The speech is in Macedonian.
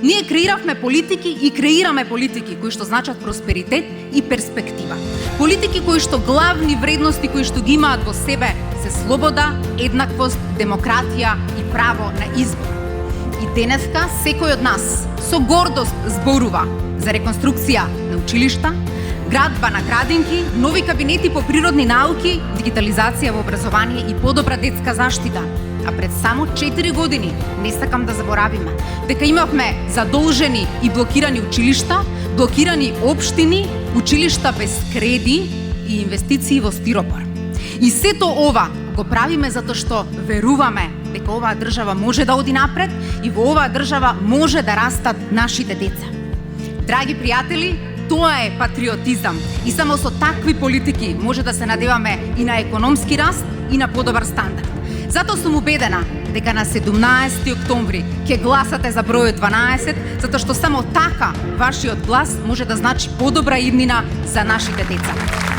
Ние креиравме политики и креираме политики кои што значат просперитет и перспектива. Политики кои што главни вредности кои што ги имаат во себе се слобода, еднаквост, демократија и право на избор. И денеска секој од нас со гордост зборува за реконструкција на училишта, градба на градинки, нови кабинети по природни науки, дигитализација во образование и подобра детска заштита. А пред само 4 години, не сакам да заборавиме, дека имавме задолжени и блокирани училишта, блокирани општини, училишта без креди и инвестиции во стиропор. И сето ова го правиме затоа што веруваме дека оваа држава може да оди напред и во оваа држава може да растат нашите деца. Драги пријатели, тоа е патриотизам и само со такви политики може да се надеваме и на економски раст и на подобар стандард. Затоа сум убедена дека на 17 октомври ќе гласате за бројот 12, затоа што само така вашиот глас може да значи подобра иднина за нашите деца.